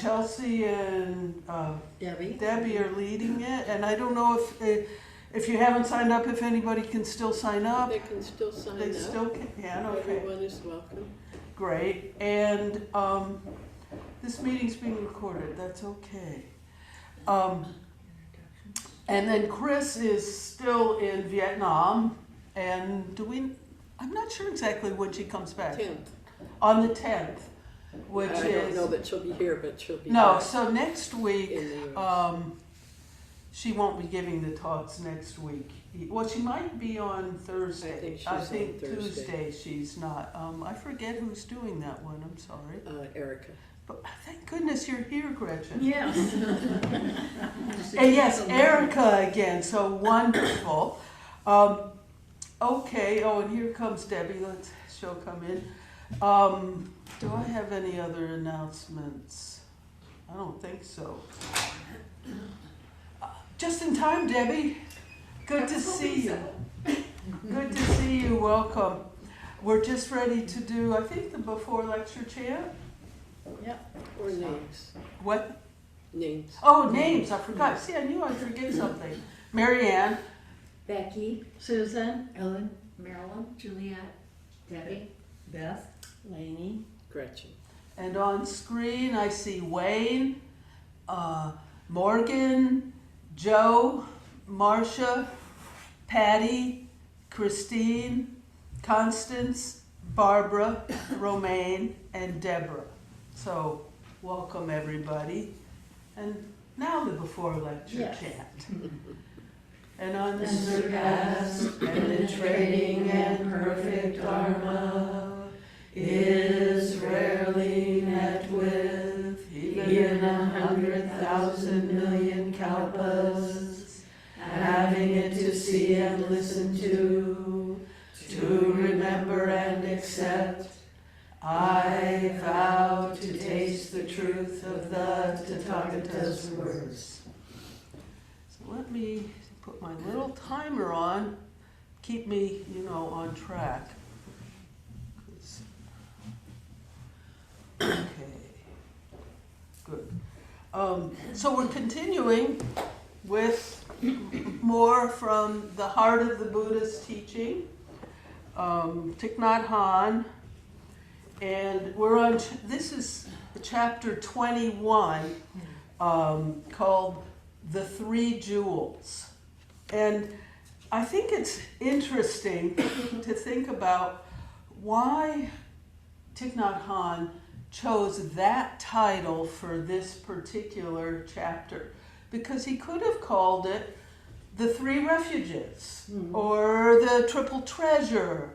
Chelsea and Debbie are leading it, and I don't know if you haven't signed up, if anybody can still sign up. They can still sign They up. still can, okay. Everyone is welcome. Great, and this meeting's being recorded, that's okay. And then Chris is still in Vietnam, and I'm not sure exactly when she comes back. 10th. On the 10th, which I don't know that she'll be here, but she'll be No, back so next week, in the US. she won't be giving the talks next week. Well, she might be on Thursday. I think she's on Thursday. Tuesday she's not. I forget who's doing that one, I'm sorry. Erica. But thank goodness you're here, Gretchen. Yes. And yes, Erica again, so wonderful. Okay, and here comes Debbie, she'll come in. Do I have any other announcements? I don't think so. Just in time, Debbie. Good to see you. Good to see you, welcome. We're just ready to do, I think, the before lecture chant. Yep. Or names. What? Names. Oh, names, I forgot. See, I knew I'd forget something. Mary Ann. Becky, Susan, Ellen, Marilyn, Juliet, Debbie, Beth, Lainey, Gretchen. And on screen, I see Wayne, Morgan, Joe, Marcia, Patty, Christine, Constance, Barbara, Romaine, and Deborah. So, welcome everybody. And now the before lecture Yes. chant. And unsurpassed, penetrating and perfect Dharma is rarely met with, even 100,000 million kalpas, having it to see and listen to remember and accept. I vow to taste the truth of the Tathagata's words. So let me put my little timer on, keep me, on track. Okay, good. So we're continuing with more from the heart of the Buddha's teaching, Thich Nhat Hanh, and we're on, this is chapter 21, called The Three Jewels. And I think it's interesting to think about why Thich Nhat Hanh chose that title for this particular chapter. Because he could have called it The Three Refuges, or The Triple Treasure,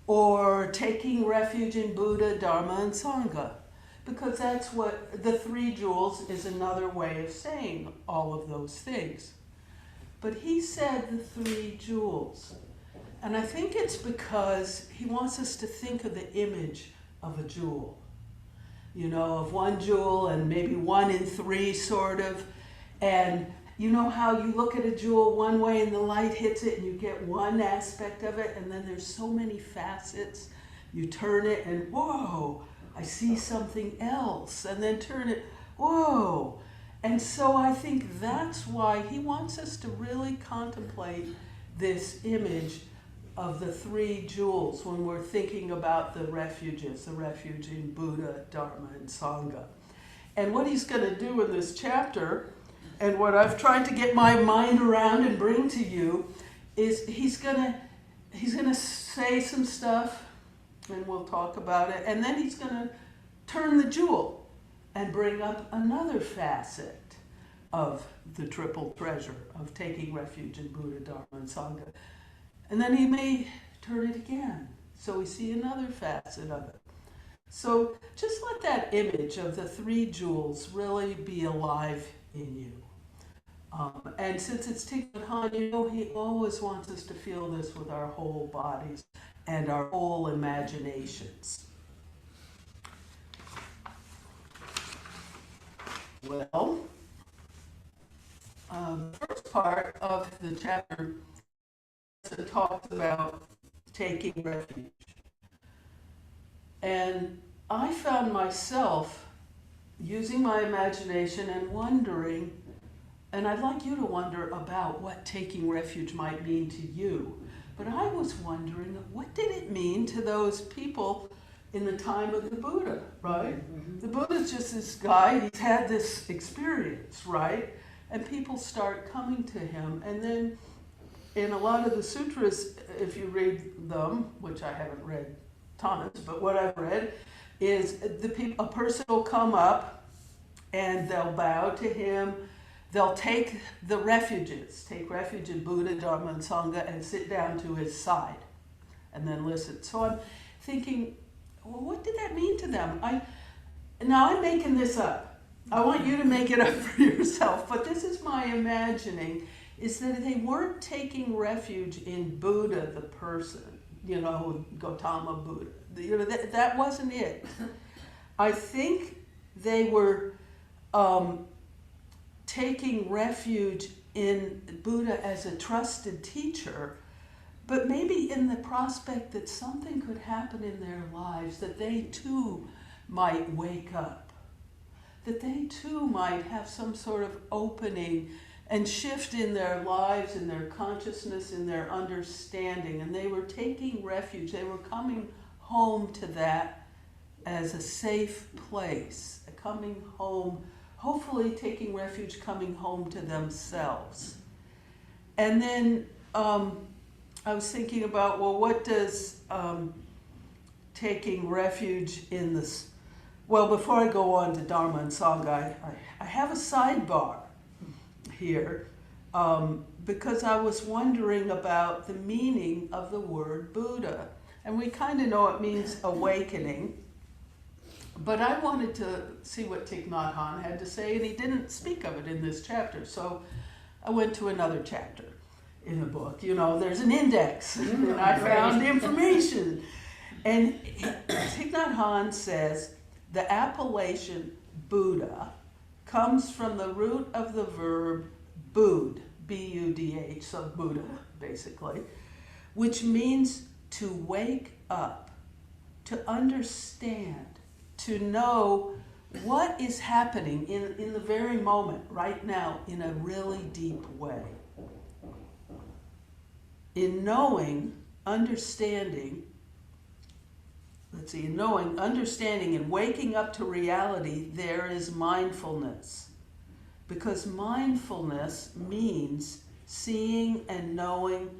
or Taking Refuge in Buddha, Dharma, and Sangha. Because that's what the three jewels is, another way of saying all of those things. But he said the three jewels. And I think it's because he wants us to think of the image of a jewel. Of one jewel and maybe one in three, sort of. And you know how you look at a jewel one way and the light hits it and you get one aspect of it, and then there's so many facets. You turn it and whoa, I see something else, and then turn it, whoa. And so I think that's why he wants us to really contemplate this image of the three jewels when we're thinking about the refuges, the refuge in Buddha, Dharma, and Sangha. And what he's going to do in this chapter, and what I've tried to get my mind around and bring to you, is he's gonna say some stuff, and we'll talk about it, and then he's gonna turn the jewel and bring up another facet of the triple treasure of taking refuge in Buddha, Dharma, and Sangha. And then he may turn it again, so we see another facet of it. So just let that image of the three jewels really be alive in you. And since it's Thich Nhat Hanh, he always wants us to feel this with our whole bodies and our whole imaginations. Well, the first part of the chapter talks about taking refuge. And I found myself using my imagination and wondering, and I'd like you to wonder about what taking refuge might mean to you. But I was wondering, what did it mean to those people in the time of the Buddha, right? The Buddha's just this guy, he's had this experience, right? And people start coming to him. And then in a lot of the sutras, if you read them, which I haven't read tons, but what I've read, is a person will come up and they'll bow to him. They'll take take refuge in Buddha, Dharma, and Sangha, and sit down to his side and then listen. So I'm thinking, well, what did that mean to them? Now I'm making this up. I want you to make it up for yourself, but this is my imagining, is that they weren't taking refuge in Buddha, the person, Gautama Buddha. That wasn't it. I think they were taking refuge in Buddha as a trusted teacher, but maybe in the prospect that something could happen in their lives, that they too might wake up, that they too might have some sort of opening and shift in their lives, in their consciousness, in their understanding. And they were taking refuge. They were coming home to that as a safe place, coming home, hopefully taking refuge, coming home to themselves. And then I was thinking about, well, what does taking refuge in this... Well, before I go on to Dharma and Sangha, I have a sidebar here because I was wondering about the meaning of the word Buddha. And we kind of know it means awakening, but I wanted to see what Thich Nhat Hanh had to say, and he didn't speak of it in this chapter, so I went to another chapter in the book. There's an index, and I found information. And Thich Nhat Hanh says, the appellation Buddha comes from the root of the verb bud, B-U-D-H, so Buddha, basically, which means to wake up, to understand, to know what is happening in the very moment, right now, in a really deep way. In knowing, understanding, understanding and waking up to reality, there is mindfulness. Because mindfulness means seeing and knowing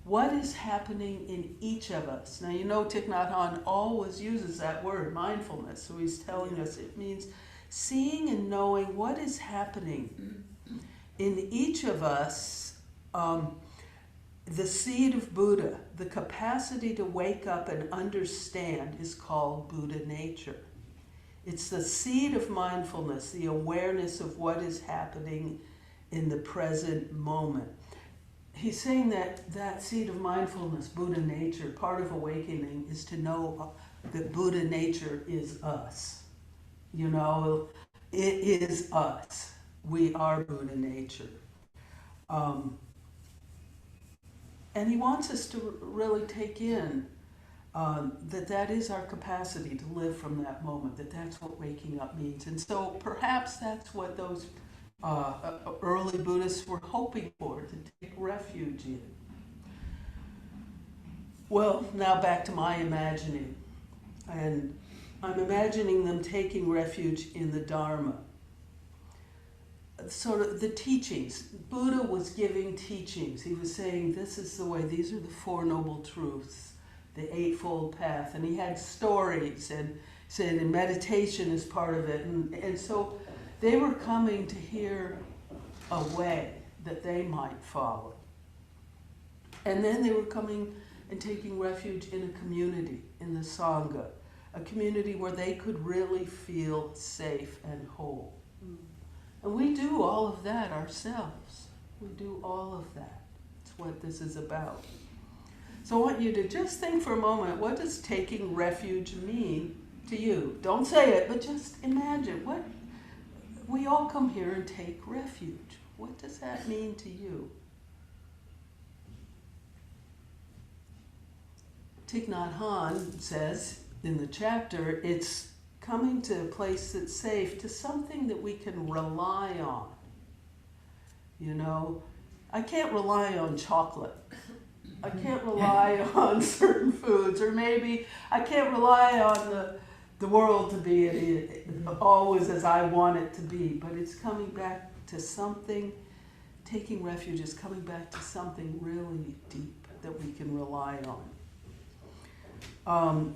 what is happening in each of us. Now, Thich Nhat Hanh always uses that word, mindfulness. So he's telling us it means seeing and knowing what is happening in each of us. The seed of Buddha, the capacity to wake up and understand, is called Buddha nature. It's the seed of mindfulness, the awareness of what is happening in the present moment. He's saying that seed of mindfulness, Buddha nature, part of awakening is to know that Buddha nature is us. It is us. We are Buddha nature. And he wants us to really take in that is our capacity to live from that moment, that's what waking up means. And so perhaps that's what those early Buddhists were hoping for, to take refuge in. Well, now back to my imagining. And I'm imagining them taking refuge in the Dharma. Sort of the teachings. Buddha was giving teachings. He was saying, this is the way, these are the Four Noble Truths, the Eightfold Path. And he had stories and said, and meditation is part of it. And so they were coming to hear a way that they might follow. And then they were coming and taking refuge in a community, in the Sangha, a community where they could really feel safe and whole. And we do all of that ourselves. We do all of that. That's what this is about. So I want you to just think for a moment, what does taking refuge mean to you? Don't say it, but just imagine. We all come here and take refuge. What does that mean to you? Thich Nhat Hanh says in the chapter, it's coming to a place that's safe, to something that we can rely on. You know, I can't rely on chocolate. I can't rely on certain foods, or maybe I can't rely on the world to be always as I want it to be, but it's coming back to something, taking refuge is coming back to something really deep that we can rely on.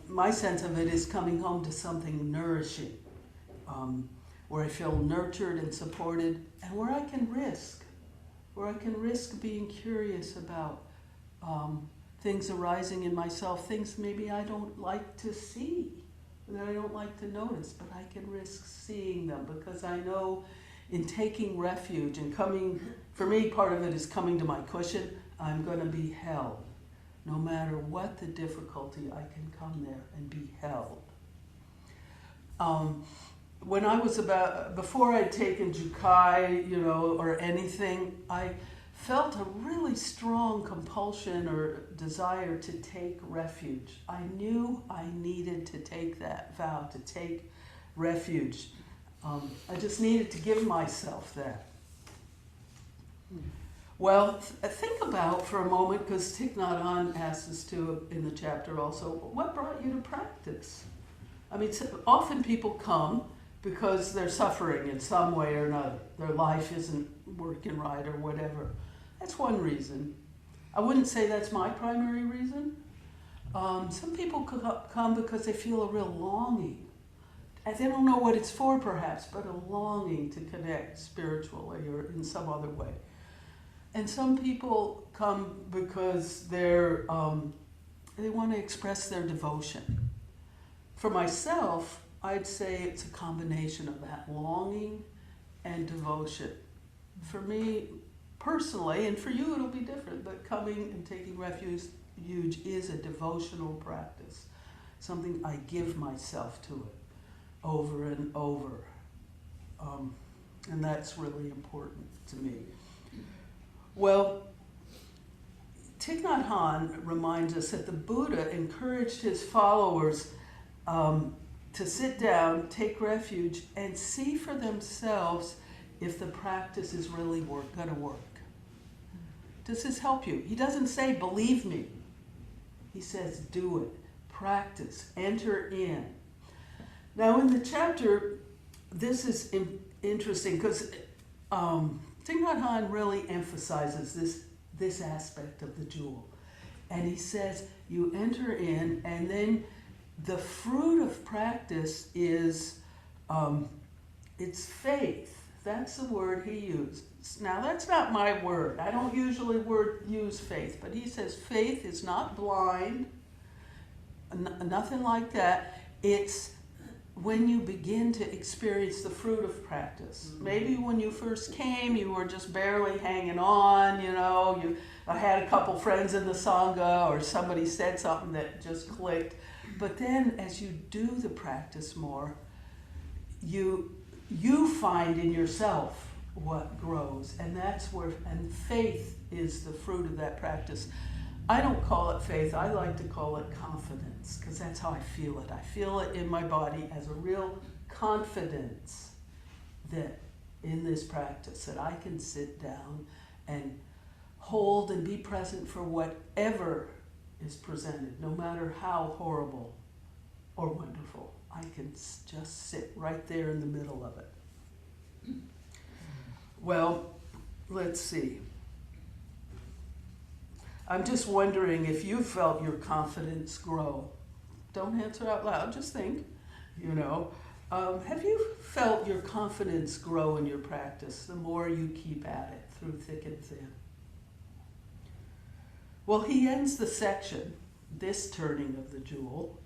My sense of it is coming home to something nourishing, where I feel nurtured and supported, and where I can risk being curious about things arising in myself, things maybe I don't like to see, that I don't like to notice, but I can risk seeing them because I know in taking refuge and coming, for me, part of it is coming to my cushion, I'm going to be held. No matter what the difficulty, I can come there and be held. When I was before I'd taken Jukai, or anything, I felt a really strong compulsion or desire to take refuge. I knew I needed to take that vow, to take refuge. I just needed to give myself that. Well, think about for a moment, because Thich Nhat Hanh asks us to in the chapter also, what brought you to practice? I mean, often people come because they're suffering in some way or another. Their life isn't working right or whatever. That's one reason. I wouldn't say that's my primary reason. Some people come because they feel a real longing. And they don't know what it's for, perhaps, but a longing to connect spiritually or in some other way. And some people come because they want to express their devotion. For myself, I'd say it's a combination of that longing and devotion. For me, personally, and for you it'll be different, but coming and taking refuge is a devotional practice, something I give myself to it over and over. And that's really important to me. Well, Thich Nhat Hanh reminds us that the Buddha encouraged his followers to sit down, take refuge, and see for themselves if the practice is really going to work. Does this help you? He doesn't say, believe me. He says, do it. Practice. Enter in. Now, in the chapter, this is interesting because Thich Nhat Hanh really emphasizes this aspect of the jewel. And he says, you enter in, and then the fruit of practice is, it's faith. That's the word he used. Now, that's not my word. I don't usually use faith, but he says faith is not blind, nothing like that. It's when you begin to experience the fruit of practice. Maybe when you first came, you were just barely hanging on, I had a couple friends in the Sangha, or somebody said something that just clicked. But then as you do the practice more, you find in yourself what grows, and and faith is the fruit of that practice. I don't call it faith, I like to call it confidence, because that's how I feel it. I feel it in my body as a real confidence that in this practice, that I can sit down and hold and be present for whatever is presented, no matter how horrible or wonderful. I can just sit right there in the middle of it. Well, let's see. I'm just wondering if you felt your confidence grow. Don't answer out loud, just think, Have you felt your confidence grow in your practice the more you keep at it through thick and thin? Well, he ends the section, this turning of the jewel,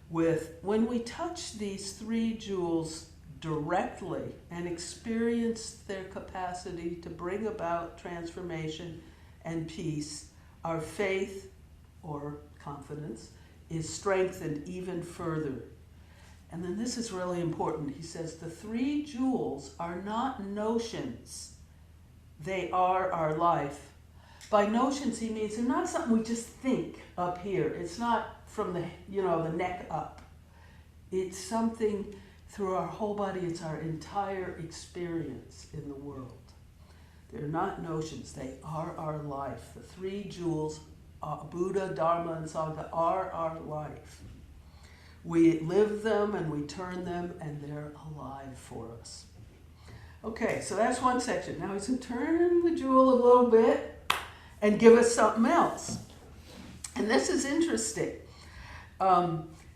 with, when we touch these three jewels directly and experience their capacity to bring about transformation and peace, our faith, or confidence, is strengthened even further. And then this is really important. He says, the three jewels are not notions. They are our life. By notions, he means they're not something we just think up here. It's not from the neck up. It's something through our whole body. It's our entire experience in the world. They're not notions, they are our life. The three jewels, Buddha, Dharma, and Sangha, are our life. We live them and we turn them, and they're alive for us. Okay, so that's one section. Now he's going to turn the jewel a little bit and give us something else. And this is interesting.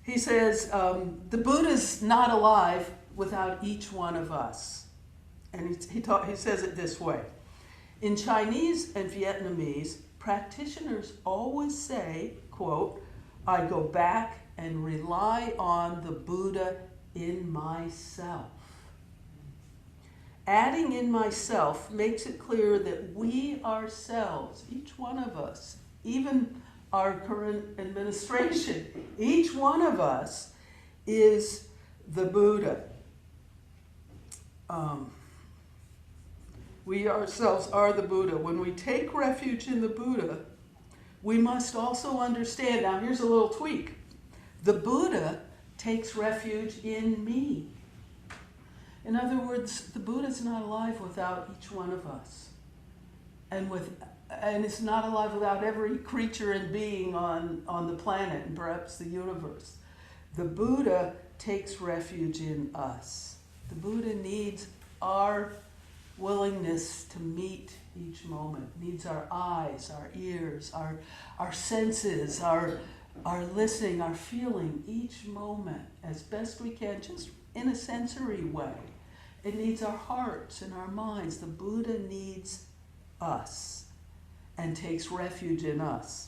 He says, the Buddha's not alive without each one of us. And he says it this way. In Chinese and Vietnamese, practitioners always say, quote, I go back and rely on the Buddha in myself. Adding in myself makes it clear that we ourselves, each one of us, even our current administration, each one of us is the Buddha. We ourselves are the Buddha. When we take refuge in the Buddha, we must also understand, now here's a little tweak, the Buddha takes refuge in me. In other words, the Buddha's not alive without each one of us. And it's not alive without every creature and being on the planet and perhaps the universe. The Buddha takes refuge in us. The Buddha needs our willingness to meet each moment, needs our eyes, our ears, our senses, our listening, our feeling each moment as best we can, just in a sensory way. It needs our hearts and our minds. The Buddha needs us and takes refuge in us.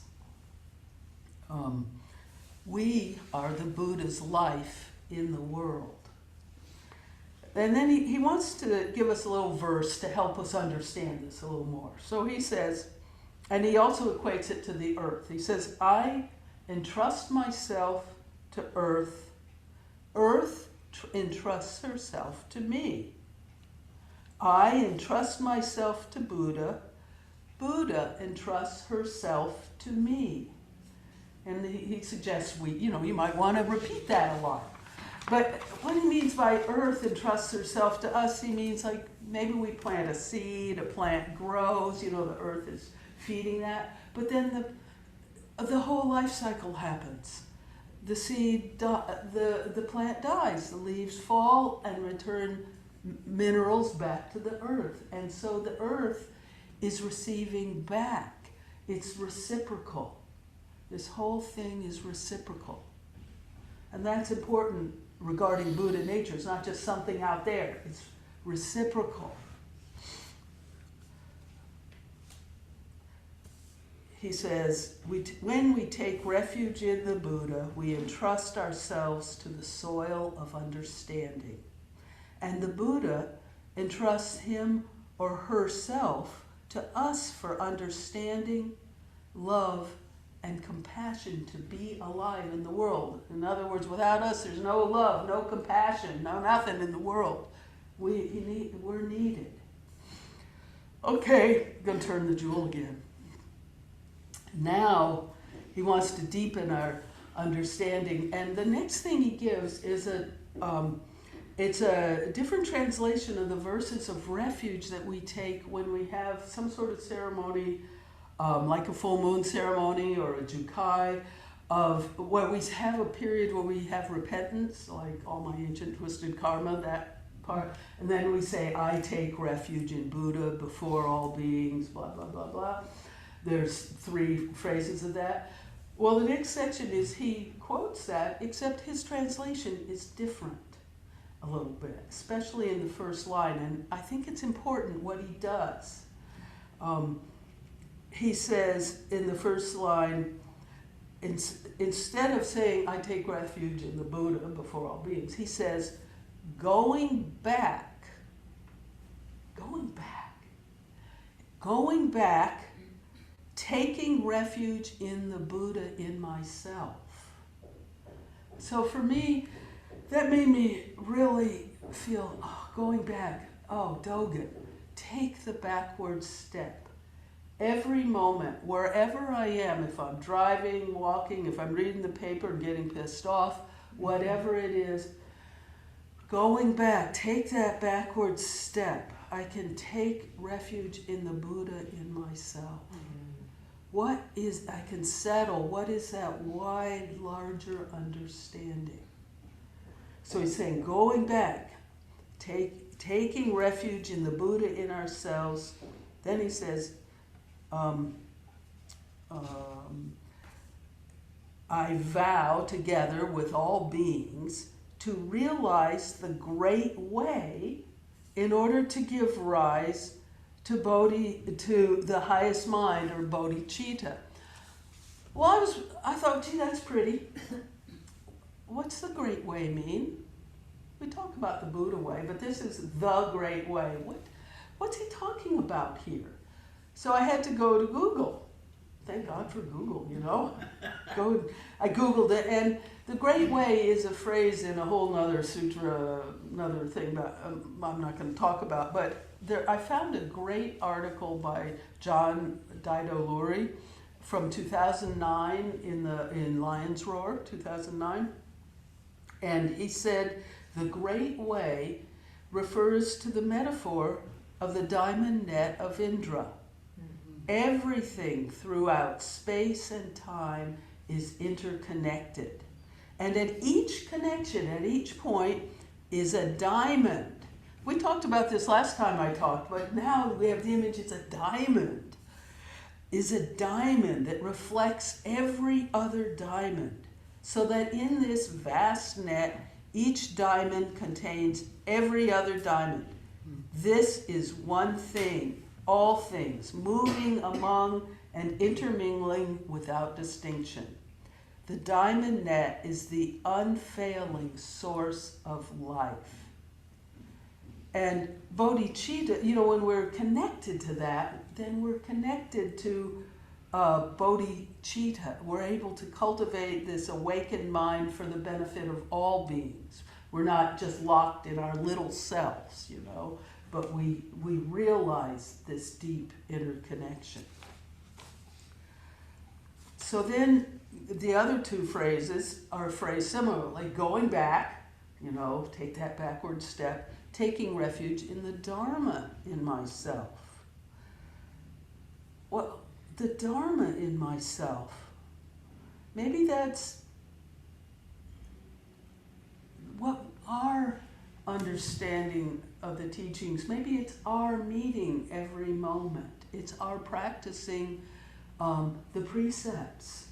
We are the Buddha's life in the world. And then he wants to give us a little verse to help us understand this a little more. So he says, and he also equates it to the earth. He says, I entrust myself to earth. Earth entrusts herself to me. I entrust myself to Buddha. Buddha entrusts herself to me. And he suggests you might want to repeat that a lot. But what he means by earth entrusts herself to us, he means like maybe we plant a seed, a plant grows, the earth is feeding that. But then the whole life cycle happens. The seed, the plant dies, the leaves fall and return minerals back to the earth. And so the earth is receiving back. It's reciprocal. This whole thing is reciprocal. And that's important regarding Buddha nature. It's not just something out there. It's reciprocal. He says, when we take refuge in the Buddha, we entrust ourselves to the soil of understanding. And the Buddha entrusts him or herself to us for understanding, love, and compassion to be alive in the world. In other words, without us, there's no love, no compassion, no nothing in the world. We're needed. Okay, I'm going to turn the jewel again. Now, he wants to deepen our understanding. And the next thing he gives is it's a different translation of the verses of refuge that we take when we have some sort of ceremony, like a full moon ceremony or a jukai, of where we have a period where we have repentance, like all my ancient twisted karma, that part, and then we say, I take refuge in Buddha before all beings, blah, blah, blah, blah. There's 3 phrases of that. Well, the next section is he quotes that, except his translation is different a little bit, especially in the first line, and I think it's important what he does. He says in the first line, instead of saying, I take refuge in the Buddha before all beings, he says, going back, taking refuge in the Buddha in myself. So for me, that made me really feel, going back, Dogen, take the backward step. Every moment, wherever I am, if I'm driving, walking, if I'm reading the paper and getting pissed off, whatever it is, Going back, take that backward step. I can take refuge in the Buddha in myself. What is, I can settle, what is that wide, larger understanding? So he's saying, going back, taking refuge in the Buddha in ourselves. Then he says, I vow together with all beings to realize the great way in order to give rise to to the highest mind, or bodhicitta. Well, I thought, gee, that's pretty. What's the great way mean? We talk about the Buddha way, but this is the great way. What's he talking about here? So I had to go to Google. Thank God for Google, you know. I Googled it, and the great way is a phrase in a whole nother sutra, another thing that I'm not going to talk about, but I found a great article by John Dido Lurie from 2009 in Lion's Roar, 2009. And he said, the great way refers to the metaphor of the diamond net of Indra. Everything throughout space and time is interconnected. And at each connection, at each point, is a diamond. We talked about this last time I talked, but now we have the image, it's a diamond. Is a diamond that reflects every other diamond. So that in this vast net, each diamond contains every other diamond. This is one thing, all things, moving among and intermingling without distinction. The diamond net is the unfailing source of life. And bodhicitta, you know, when we're connected to that, then we're connected to bodhicitta. We're able to cultivate this awakened mind for the benefit of all beings. We're not just locked in our little selves, you know, but we realize this deep interconnection. So then the other two phrases are phrased similarly. Going back, you know, take that backward step, taking refuge in the Dharma in myself. Well, the Dharma in myself, maybe that's what our understanding of the teachings, maybe it's our meeting every moment. It's our practicing the precepts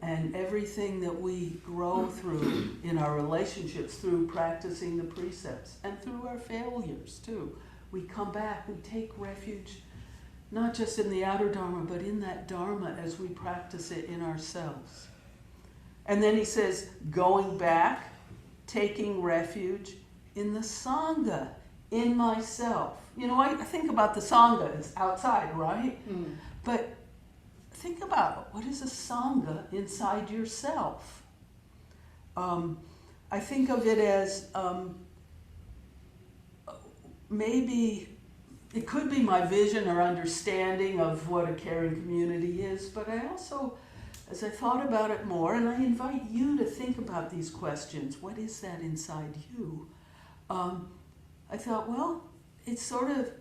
and everything that we grow through in our relationships through practicing the precepts and through our failures too. We come back, we take refuge not just in the outer Dharma, but in that Dharma as we practice it in ourselves. And then he says, going back, taking refuge in the Sangha, in myself. You know, I think about the Sangha as outside, right? But think about, what is a Sangha inside yourself? I think of it as maybe it could be my vision or understanding of what a caring community is, but I also, as I thought about it more, and I invite you to think about these questions, what is that inside you? I thought, well, it's sort of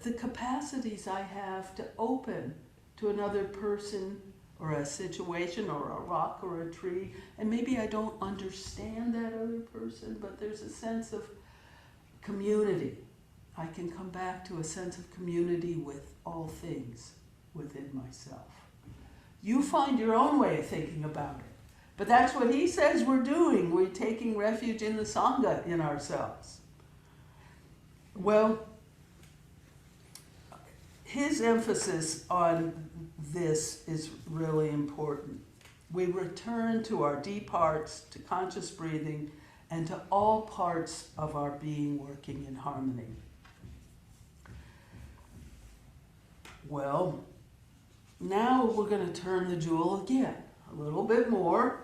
the capacities I have to open to another person or a situation or a rock or a tree, and maybe I don't understand that other person, but there's a sense of community. I can come back to a sense of community with all things within myself. You find your own way of thinking about it. But that's what he says we're doing. We're taking refuge in the Sangha in ourselves. Well, his emphasis on this is really important. We return to our deep hearts, to conscious breathing, and to all parts of our being working in harmony. Well, now we're going to turn the jewel again, a little bit more.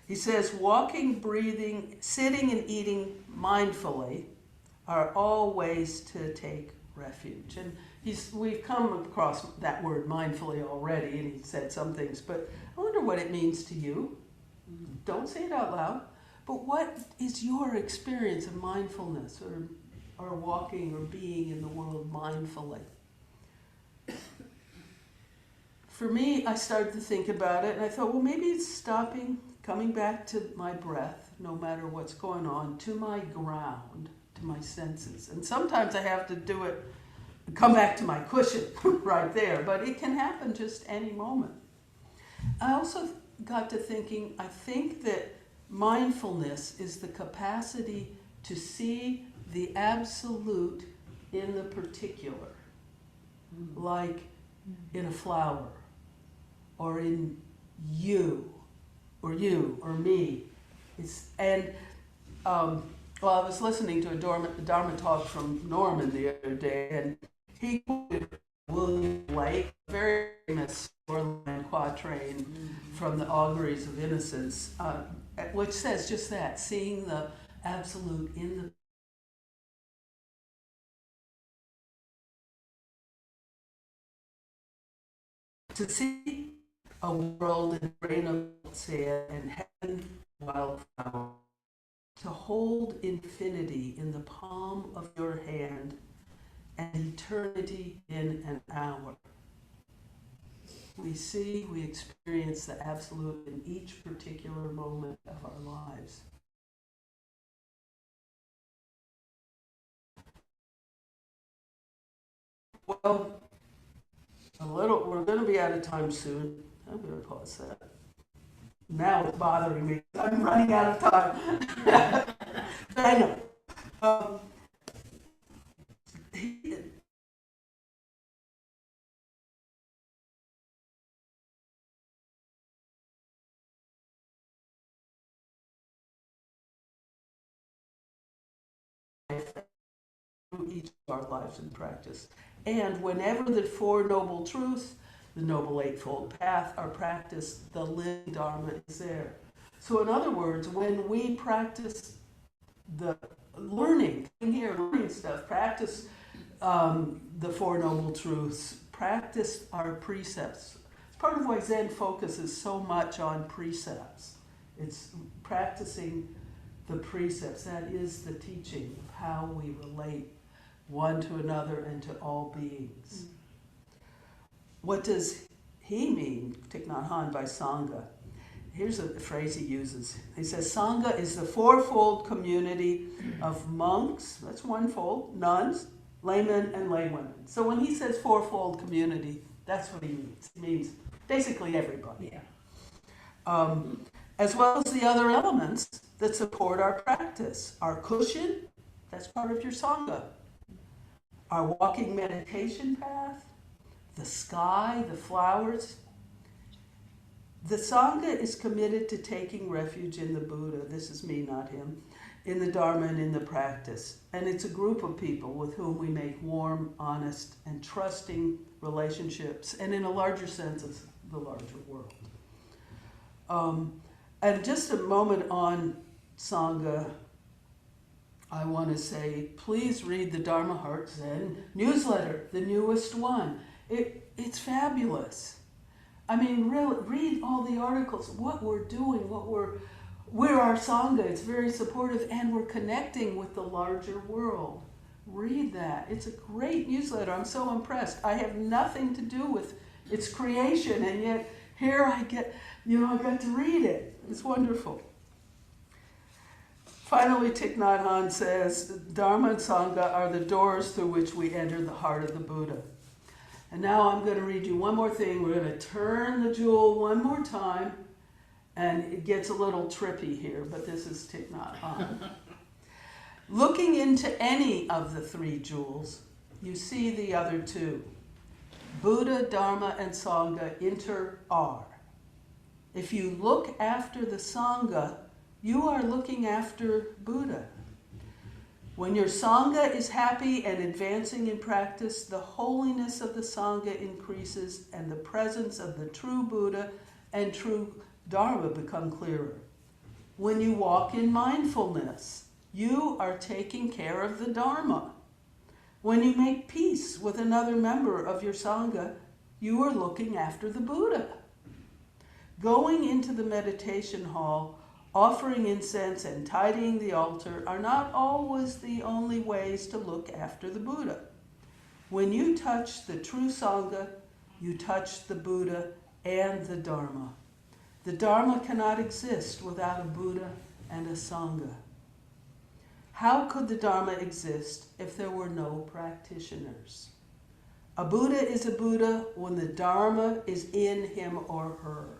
He says, walking, breathing, sitting and eating mindfully are all ways to take refuge. And we've come across that word mindfully already, and he said some things, but I wonder what it means to you. Don't say it out loud, But what is your experience of mindfulness or walking or being in the world mindfully? For me, I started to think about it and I thought, well, maybe it's stopping, coming back to my breath, no matter what's going on, to my ground, to my senses. And sometimes I have to do it, come back to my cushion right there, but it can happen just any moment. I also got to thinking, I think that mindfulness is the capacity to see the absolute in the particular, like in a flower, or in you or me. Well, I was listening to a Dharma talk from Norman the other day, and he quoted William Blake, a very famous four-line quatrain from the Auguries of Innocence, which says just that, seeing the absolute in the to see a world in grain of sand and heaven wildflower, to hold infinity in the palm of your hand and eternity in an hour. We see, we experience the absolute in each particular moment of our lives. Well, we're going to be out of time soon. I'm going to pause that. Now it's bothering me. I'm running out of time. I know. Each of our lives in practice. And whenever the Four Noble Truths, the Noble Eightfold Path are practiced, the living Dharma is there. So in other words, when we practice the learning, learning stuff, practice the Four Noble Truths, practice our precepts. It's part of why Zen focuses so much on precepts. It's practicing the precepts. That is the teaching of how we relate one to another and to all beings. What does he mean, Thich Nhat Hanh, by Sangha? Here's a phrase he uses. He says, Sangha is the fourfold community of monks, that's onefold, nuns, laymen, and laywomen. So when he says fourfold community, that's what he means. It means basically everybody. Yeah. As well as the other elements that support our practice. Our cushion, that's part of your Sangha. Our walking meditation path, the sky, the flowers. The Sangha is committed to taking refuge in the Buddha, this is me, not him, in the Dharma and in the practice. And it's a group of people with whom we make warm, honest, and trusting relationships, and in a larger sense, it's the larger world. And just a moment on Sangha, I want to say, please read the Dharma Heart Zen newsletter, the newest one. It's fabulous. I mean, really, read all the articles, what we're doing, we're our Sangha. It's very supportive, and we're connecting with the larger world. Read that. It's a great newsletter. I'm so impressed. I have nothing to do with its creation, and yet here I got to read it. It's wonderful. Finally, Thich Nhat Hanh says, Dharma and Sangha are the doors through which we enter the heart of the Buddha. And now I'm going to read you one more thing. We're going to turn the jewel one more time, and it gets a little trippy here, but this is Thich Nhat Hanh. Looking into any of the three jewels, you see the other two. Buddha, Dharma, and Sangha inter-are. If you look after the Sangha, you are looking after Buddha. When your Sangha is happy and advancing in practice, the holiness of the Sangha increases and the presence of the true Buddha and true Dharma become clearer. When you walk in mindfulness, you are taking care of the Dharma. When you make peace with another member of your Sangha, you are looking after the Buddha. Going into the meditation hall Offering incense and tidying the altar are not always the only ways to look after the Buddha. When you touch the true Sangha, you touch the Buddha and the Dharma. The Dharma cannot exist without a Buddha and a Sangha. How could the Dharma exist if there were no practitioners? A Buddha is a Buddha when the Dharma is in him or her.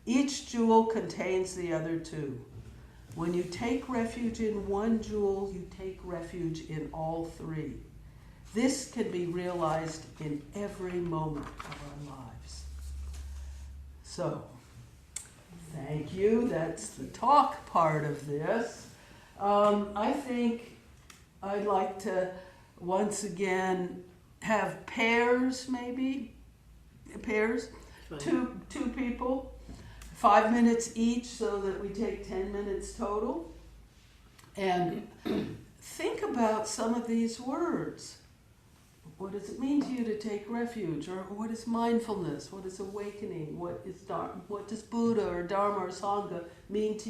Each jewel contains the other two. When you take refuge in one jewel, you take refuge in all three. This can be realized in every moment of our lives. So, thank you. That's the talk part of this. I think I'd like to once again have pairs, maybe? Pairs? Fine. Two people, 5 minutes each so that we take 10 minutes total. And think about some of these words. What does it mean to you to take refuge? Or what is mindfulness? What is awakening? What does Buddha or Dharma or Sangha mean to you?